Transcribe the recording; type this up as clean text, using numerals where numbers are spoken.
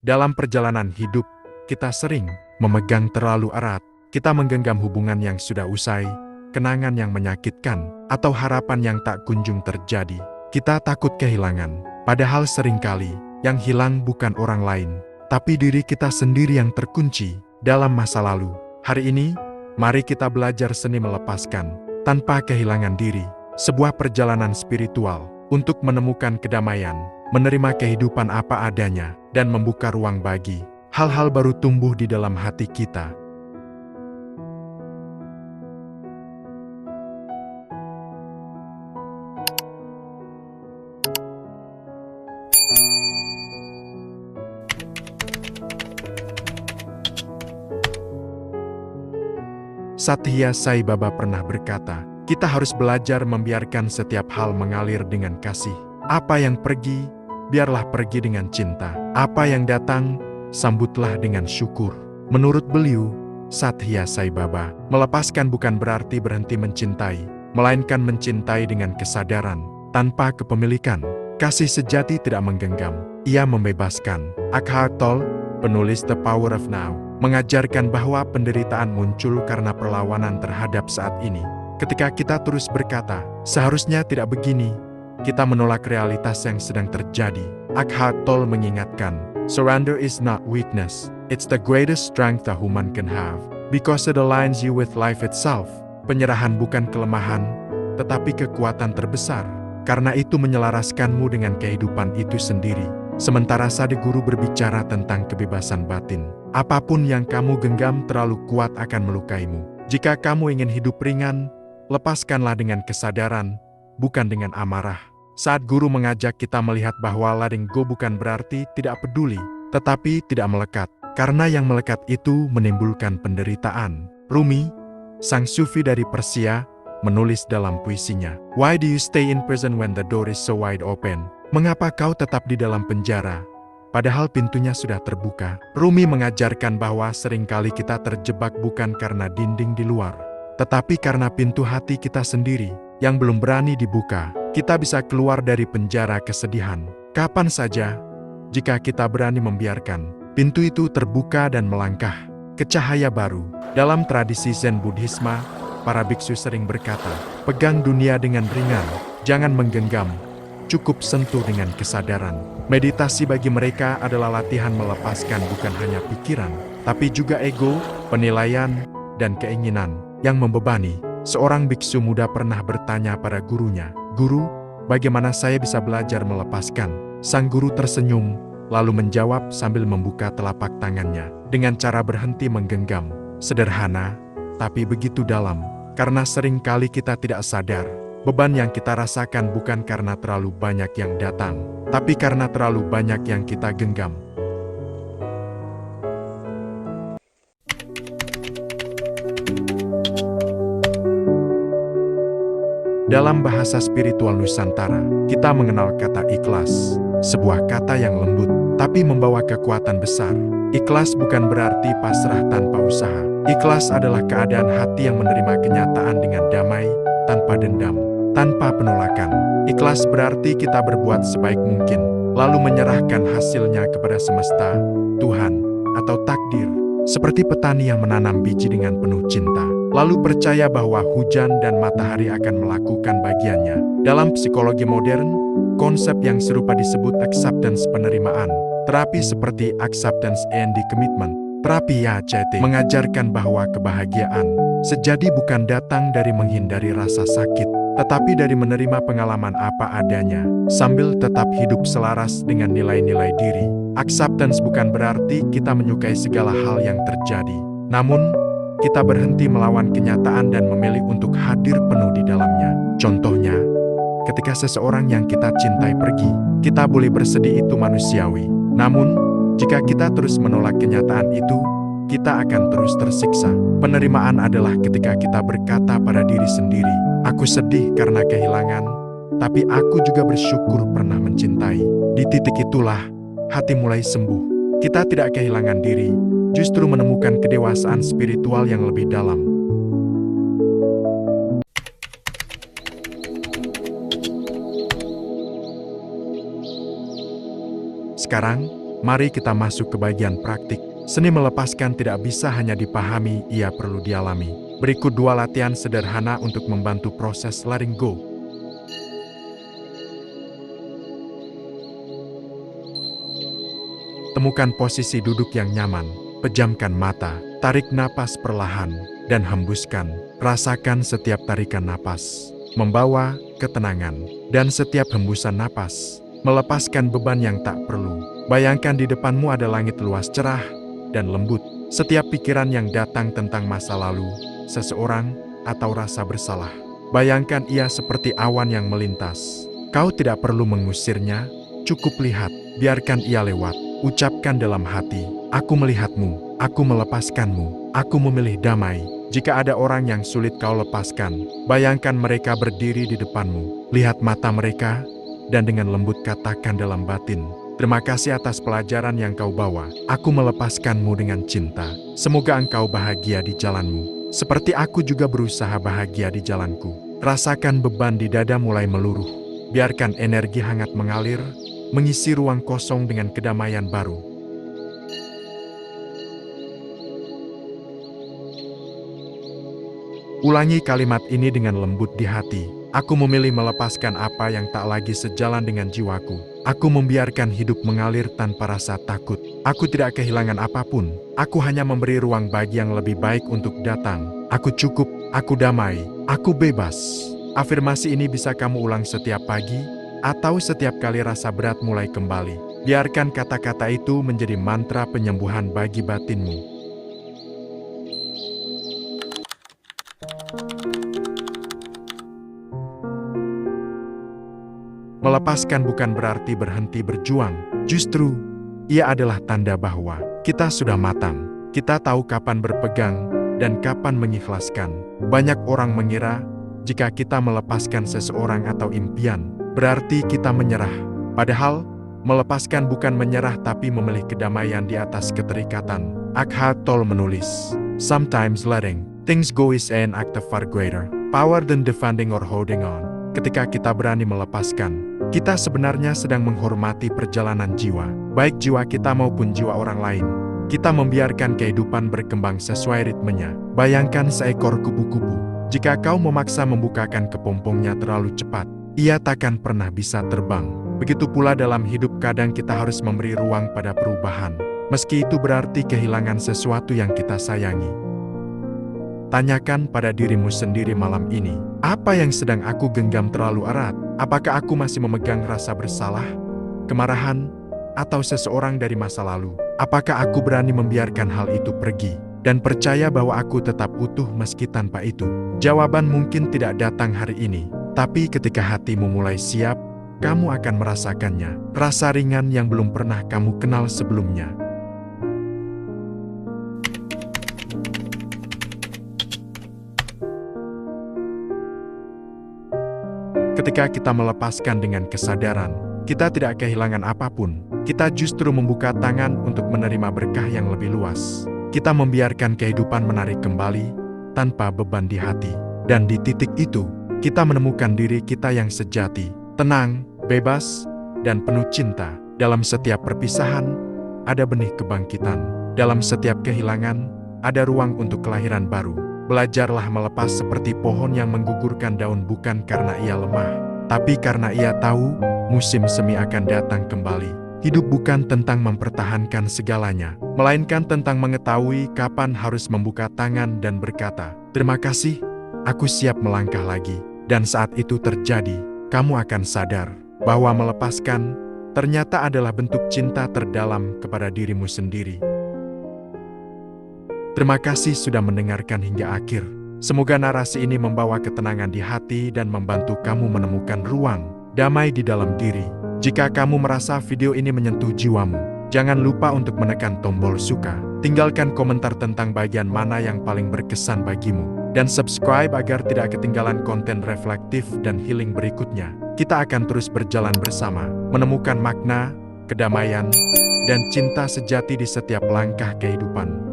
Dalam perjalanan hidup, kita sering memegang terlalu erat. Kita menggenggam hubungan yang sudah usai, kenangan yang menyakitkan, atau harapan yang tak kunjung terjadi. Kita takut kehilangan, padahal seringkali yang hilang bukan orang lain, tapi diri kita sendiri yang terkunci dalam masa lalu. Hari ini, mari kita belajar seni melepaskan tanpa kehilangan diri. Sebuah perjalanan spiritual untuk menemukan kedamaian, menerima kehidupan apa adanya, dan membuka ruang bagi hal-hal baru tumbuh di dalam hati kita. Sathya Sai Baba pernah berkata, kita harus belajar membiarkan setiap hal mengalir dengan kasih. Apa yang pergi, biarlah pergi dengan cinta. Apa yang datang, sambutlah dengan syukur. Menurut beliau, Sathya Sai Baba, melepaskan bukan berarti berhenti mencintai, melainkan mencintai dengan kesadaran, tanpa kepemilikan. Kasih sejati tidak menggenggam, ia membebaskan. Eckhart Tolle, penulis The Power of Now, mengajarkan bahwa penderitaan muncul karena perlawanan terhadap saat ini. Ketika kita terus berkata, seharusnya tidak begini, kita menolak realitas yang sedang terjadi. Eckhart Tolle mengingatkan, surrender is not weakness, it's the greatest strength a human can have, because it aligns you with life itself. Penyerahan bukan kelemahan, tetapi kekuatan terbesar, karena itu menyelaraskanmu dengan kehidupan itu sendiri. Sementara Sadhguru berbicara tentang kebebasan batin. Apapun yang kamu genggam terlalu kuat akan melukaimu. Jika kamu ingin hidup ringan, lepaskanlah dengan kesadaran, bukan dengan amarah. Saat guru mengajak kita melihat bahwa letting go bukan berarti tidak peduli, tetapi tidak melekat. Karena yang melekat itu menimbulkan penderitaan. Rumi, sang sufi dari Persia, menulis dalam puisinya, "Why do you stay in prison when the door is so wide open?" Mengapa kau tetap di dalam penjara, padahal pintunya sudah terbuka? Rumi mengajarkan bahwa seringkali kita terjebak bukan karena dinding di luar, tetapi karena pintu hati kita sendiri yang belum berani dibuka. Kita bisa keluar dari penjara kesedihan kapan saja, jika kita berani membiarkan pintu itu terbuka dan melangkah ke cahaya baru. Dalam tradisi Zen Buddhisme, para biksu sering berkata, pegang dunia dengan ringan, jangan menggenggam. Cukup sentuh dengan kesadaran. Meditasi bagi mereka adalah latihan melepaskan bukan hanya pikiran, tapi juga ego, penilaian, dan keinginan yang membebani. Seorang biksu muda pernah bertanya pada gurunya, "Guru, bagaimana saya bisa belajar melepaskan?" Sang guru tersenyum, lalu menjawab sambil membuka telapak tangannya, dengan cara berhenti menggenggam. Sederhana, tapi begitu dalam, karena seringkali kita tidak sadar. Beban yang kita rasakan bukan karena terlalu banyak yang datang, tapi karena terlalu banyak yang kita genggam. Dalam bahasa spiritual Nusantara, kita mengenal kata ikhlas, sebuah kata yang lembut, tapi membawa kekuatan besar. Ikhlas bukan berarti pasrah tanpa usaha. Ikhlas adalah keadaan hati yang menerima kenyataan dengan damai, tanpa dendam, tanpa penolakan. Ikhlas berarti kita berbuat sebaik mungkin, lalu menyerahkan hasilnya kepada semesta, Tuhan, atau takdir. Seperti petani yang menanam biji dengan penuh cinta, lalu percaya bahwa hujan dan matahari akan melakukan bagiannya. Dalam psikologi modern, konsep yang serupa disebut acceptance, penerimaan. Terapi seperti acceptance and commitment, terapi ACT, mengajarkan bahwa kebahagiaan sejati bukan datang dari menghindari rasa sakit, tetapi dari menerima pengalaman apa adanya, sambil tetap hidup selaras dengan nilai-nilai diri. Acceptance bukan berarti kita menyukai segala hal yang terjadi, namun kita berhenti melawan kenyataan dan memilih untuk hadir penuh di dalamnya. Contohnya, ketika seseorang yang kita cintai pergi, kita boleh bersedih, itu manusiawi. Namun, jika kita terus menolak kenyataan itu, kita akan terus tersiksa. Penerimaan adalah ketika kita berkata pada diri sendiri, aku sedih karena kehilangan, tapi aku juga bersyukur pernah mencintai. Di titik itulah, hati mulai sembuh. Kita tidak kehilangan diri, justru menemukan kedewasaan spiritual yang lebih dalam. Sekarang, Mari kita masuk ke bagian praktik. Seni melepaskan tidak bisa hanya dipahami, ia perlu dialami. Berikut 2 latihan sederhana untuk membantu proses letting go. Temukan posisi duduk yang nyaman, pejamkan mata, tarik napas perlahan, dan hembuskan. Rasakan setiap tarikan napas, membawa ketenangan, dan setiap hembusan napas, melepaskan beban yang tak perlu. Bayangkan di depanmu ada langit luas cerah dan lembut. Setiap pikiran yang datang tentang masa lalu, seseorang, atau rasa bersalah, bayangkan ia seperti awan yang melintas. Kau tidak perlu mengusirnya, cukup lihat, biarkan ia lewat. Ucapkan dalam hati, aku melihatmu, aku melepaskanmu, aku memilih damai. Jika ada orang yang sulit kau lepaskan, bayangkan mereka berdiri di depanmu. Lihat mata mereka, dan dengan lembut katakan dalam batin, terima kasih atas pelajaran yang kau bawa. Aku melepaskanmu dengan cinta. Semoga engkau bahagia di jalanmu, seperti aku juga berusaha bahagia di jalanku. Rasakan beban di dada mulai meluruh. Biarkan energi hangat mengalir, mengisi ruang kosong dengan kedamaian baru. Ulangi kalimat ini dengan lembut di hati. Aku memilih melepaskan apa yang tak lagi sejalan dengan jiwaku. Aku membiarkan hidup mengalir tanpa rasa takut. Aku tidak kehilangan apapun. Aku hanya memberi ruang bagi yang lebih baik untuk datang. Aku cukup, aku damai, aku bebas. Afirmasi ini bisa kamu ulang setiap pagi, atau setiap kali rasa berat mulai kembali. Biarkan kata-kata itu menjadi mantra penyembuhan bagi batinmu. Melepaskan bukan berarti berhenti berjuang. Justru, ia adalah tanda bahwa kita sudah matang. Kita tahu kapan berpegang dan kapan mengikhlaskan. Banyak orang mengira, jika kita melepaskan seseorang atau impian, berarti kita menyerah. Padahal, melepaskan bukan menyerah tapi memilih kedamaian di atas keterikatan. Eckhart Tolle menulis, "Sometimes letting things go is an act of far greater power than defending or holding on." Ketika kita berani melepaskan, kita sebenarnya sedang menghormati perjalanan jiwa, baik jiwa kita maupun jiwa orang lain. Kita membiarkan kehidupan berkembang sesuai ritmenya. Bayangkan seekor kupu-kupu. Jika kau memaksa membukakan kepompongnya terlalu cepat, ia takkan pernah bisa terbang. Begitu pula dalam hidup, kadang kita harus memberi ruang pada perubahan, meski itu berarti kehilangan sesuatu yang kita sayangi. Tanyakan pada dirimu sendiri malam ini, apa yang sedang aku genggam terlalu erat? Apakah aku masih memegang rasa bersalah, kemarahan, atau seseorang dari masa lalu? Apakah aku berani membiarkan hal itu pergi dan percaya bahwa aku tetap utuh meski tanpa itu? Jawaban mungkin tidak datang hari ini, tapi ketika hatimu mulai siap, kamu akan merasakannya. Rasa ringan yang belum pernah kamu kenal sebelumnya. Ketika kita melepaskan dengan kesadaran, kita tidak kehilangan apapun. Kita justru membuka tangan untuk menerima berkah yang lebih luas. Kita membiarkan kehidupan menarik kembali, tanpa beban di hati. Dan di titik itu, kita menemukan diri kita yang sejati, tenang, bebas, dan penuh cinta. Dalam setiap perpisahan, ada benih kebangkitan. Dalam setiap kehilangan, ada ruang untuk kelahiran baru. Belajarlah melepas seperti pohon yang menggugurkan daun, bukan karena ia lemah, tapi karena ia tahu musim semi akan datang kembali. Hidup bukan tentang mempertahankan segalanya, melainkan tentang mengetahui kapan harus membuka tangan dan berkata, "Terima kasih, aku siap melangkah lagi." Dan saat itu terjadi, kamu akan sadar bahwa melepaskan ternyata adalah bentuk cinta terdalam kepada dirimu sendiri. Terima kasih sudah mendengarkan hingga akhir. Semoga narasi ini membawa ketenangan di hati dan membantu kamu menemukan ruang damai di dalam diri. Jika kamu merasa video ini menyentuh jiwamu, jangan lupa untuk menekan tombol suka. Tinggalkan komentar tentang bagian mana yang paling berkesan bagimu. Dan subscribe agar tidak ketinggalan konten reflektif dan healing berikutnya. Kita akan terus berjalan bersama, menemukan makna, kedamaian, dan cinta sejati di setiap langkah kehidupan.